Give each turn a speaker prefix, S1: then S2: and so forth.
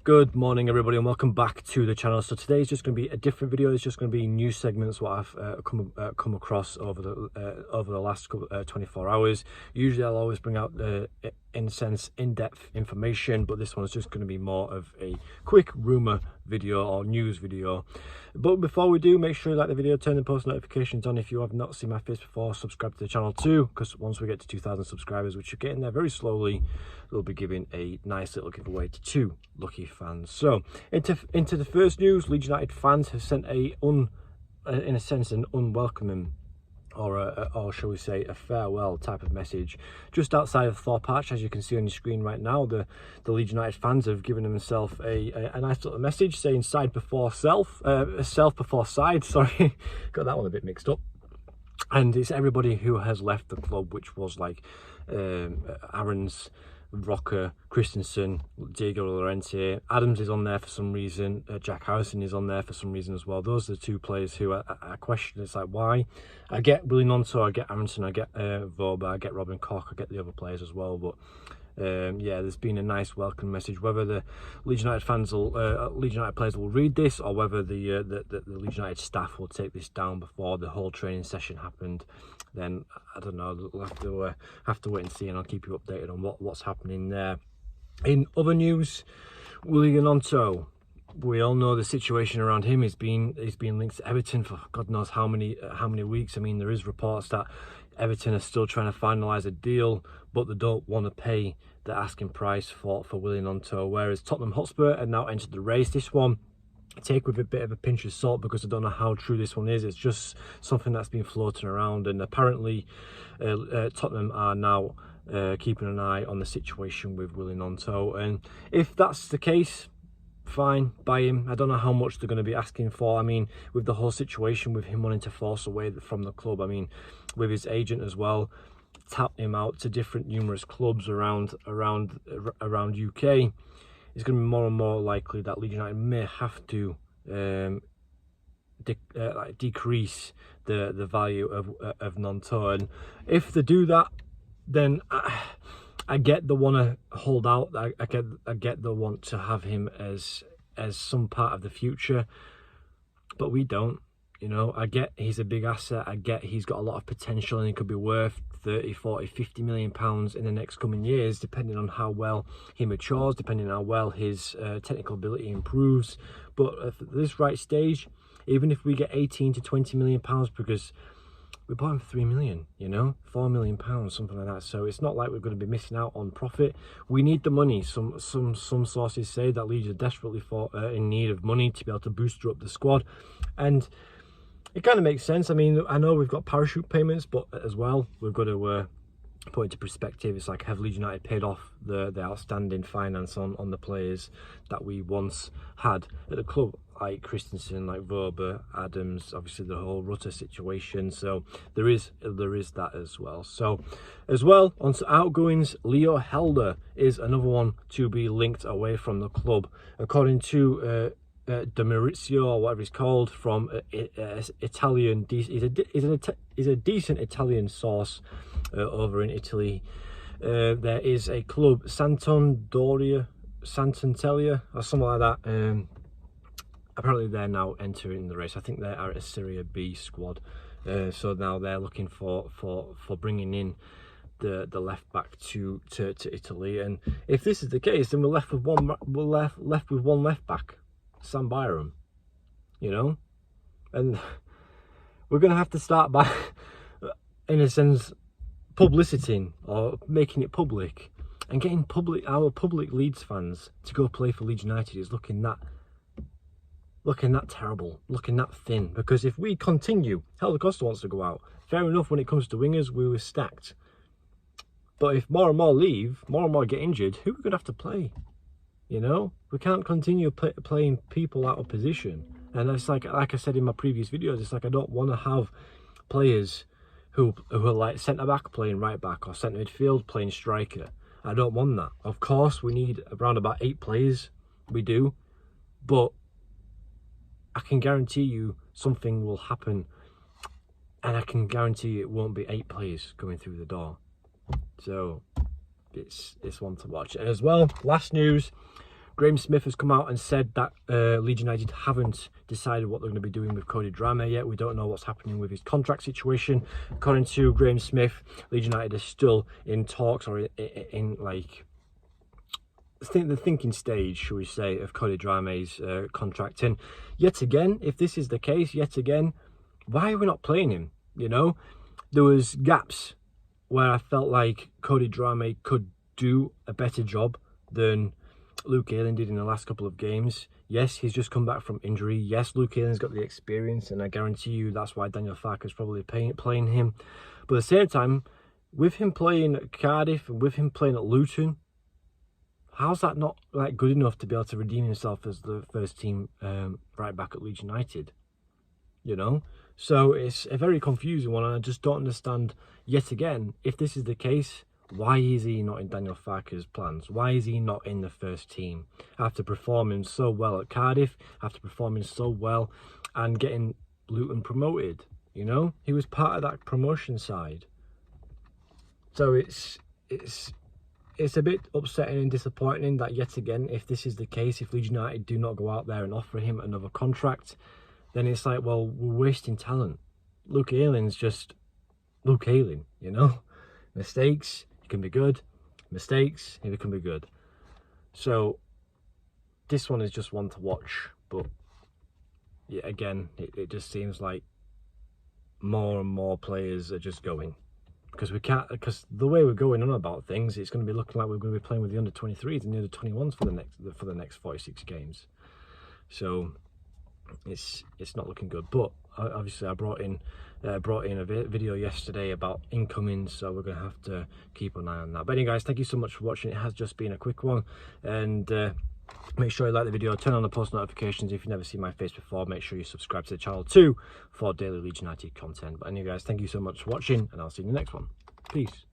S1: Good morning everybody and welcome back to the channel. So today is just going to be a different video. It's just going to be news segments what I've come across over the last 24 hours. Usually I'll always bring out in-depth information, but this one's just going to be more of a quick rumor video or news video. But before we do, make sure you like the video, turn the post notifications on if you have not seen my face before, subscribe to the channel too, because once we get to 2,000 subscribers, which are getting there very slowly, we'll be giving a nice little giveaway to 2 lucky fans. So into the first news, Leeds United fans have sent in a sense an unwelcoming or shall we say a farewell type of message just outside of Thorpe Arch. As you can see on your screen right now, the Leeds United fans have given themselves a nice little message saying side before self, self before side, sorry, got that one a bit mixed up. And it's everybody who has left the club, which was like Aaron's, Rocker, Christensen, Diego Llorente, Adams is on there for some reason, Jack Harrison is on there for some reason as well. Those are the 2 players who I question. It's like, why? I get Wilfried Gnonto, I get Aronson, I get Voba, I get Robin Koch, I get the other players as well, but yeah, there's been a nice welcome message. Whether the Leeds United fans will, Leeds United players will read this, or whether the Leeds United staff will take this down before the whole training session happened, then I don't know. We'll have to wait and see, and I'll keep you updated on what's happening there. In other news, Wilfried Gnonto, we all know the situation around him. He's been linked to Everton for God knows how many weeks. I mean, there is reports that Everton are still trying to finalise a deal, but they don't want to pay the asking price for Wilfried Gnonto, whereas Tottenham Hotspur have now entered the race. This one take with a bit of a pinch of salt, because I don't know how true this one is. It's just something that's been floating around, and apparently Tottenham are now keeping an eye on the situation with Wilfried Gnonto, and if that's the case, fine, buy him. I don't know how much they're going to be asking for. I mean, with the whole situation with him wanting to force away from the club, I mean, with his agent as well, tap him out to numerous clubs around UK, it's going to be more and more likely that Leeds United may have to decrease the value of Gnonto, and if they do that, then I get the want to hold out. I get the want to have him as some part of the future, but we don't. You know, I get he's a big asset. I get he's got a lot of potential, and he could be worth 30, 40, 50 million pounds in the next coming years, depending on how well he matures, depending on how well his technical ability improves. But at this right stage, even if we get 18 to 20 million pounds, because we bought him for 3 million, you know, 4 million pounds, something like that. So it's not like we're going to be missing out on profit. We need the money. Some sources say that Leeds are desperately in need of money to be able to booster up the squad, and it kind of makes sense. I mean, I know we've got parachute payments, but as well, we've got to put into perspective. It's like, have Leeds United paid off the outstanding finance on the players that we once had at the club, like Christensen, like Voba, Adams, obviously the whole Rutter situation. So there is that as well. So as well, on to outgoings, Leo Helder is another one to be linked away from the club, according to De Maurizio, or whatever he's called, from Italian. He's a decent Italian source over in Italy. There is a club, Santantelia, or something like that. Apparently they're now entering the race. I think they are a Serie B squad. So now they're looking for bringing in the left back to Italy. And if this is the case, then we're left with one left back, Sam Byram, you know, and we're going to have to start by, in a sense, publicity or making it public, and getting our public Leeds fans to go play for Leeds United is looking that terrible, looking that thin. Because if we continue, Helder Costa wants to go out. Fair enough, when it comes to wingers, we were stacked. But if more and more leave, more and more get injured, who are we going to have to play? You know, we can't continue playing people out of position. And it's like I said in my previous videos, it's like I don't want to have players who are like centre back playing right back, or centre midfield playing striker. I don't want that. Of course, we need around about 8 players. We do, but I can guarantee you something will happen, and I can guarantee you it won't be 8 players going through the door. So it's one to watch. And as well, last news, Graham Smith has come out and said that Leeds United haven't decided what they're going to be doing with Cody Drameh yet. We don't know what's happening with his contract situation. According to Graham Smith, Leeds United is still in talks, or in like the thinking stage, shall we say, of Cody Drameh's contract. And yet again, if this is the case, yet again, why are we not playing him? You know, there was gaps where I felt like Cody Drameh could do a better job than Luke Ayling did in the last couple of games. Yes, he's just come back from injury. Yes, Luke Ayling's got the experience, and I guarantee you that's why Daniel Farke's probably playing him. But at the same time, with him playing at Cardiff and with him playing at Luton, how's that not like good enough to be able to redeem himself as the first team right back at Leeds United? You know, so it's a very confusing one, and I just don't understand yet again, if this is the case, why is he not in Daniel Farke's plans? Why is he not in the first team after performing so well at Cardiff, after performing so well and getting Luton promoted? You know, he was part of that promotion side. So it's a bit upsetting and disappointing that yet again, if this is the case, if Leeds United do not go out there and offer him another contract, then it's like, well, we're wasting talent. Luke Ayling's just Luke Ayling, you know? Mistakes, he can be good. Mistakes, he can be good. So this one is just one to watch. But yeah, again, it just seems like more and more players are just going. Because the way we're going on about things, it's going to be looking like we're going to be playing with the under-23s and the under-21s for the next 46 games. So it's not looking good. But obviously I brought in a video yesterday about incomings, so we're going to have to keep an eye on that. But anyway, guys, thank you so much for watching. It has just been a quick one, and make sure you like the video, turn on the post notifications. If you've never seen my face before, make sure you subscribe to the channel too for daily Leeds United content. But anyway, guys, thank you so much for watching, and I'll see you in the next one. Peace.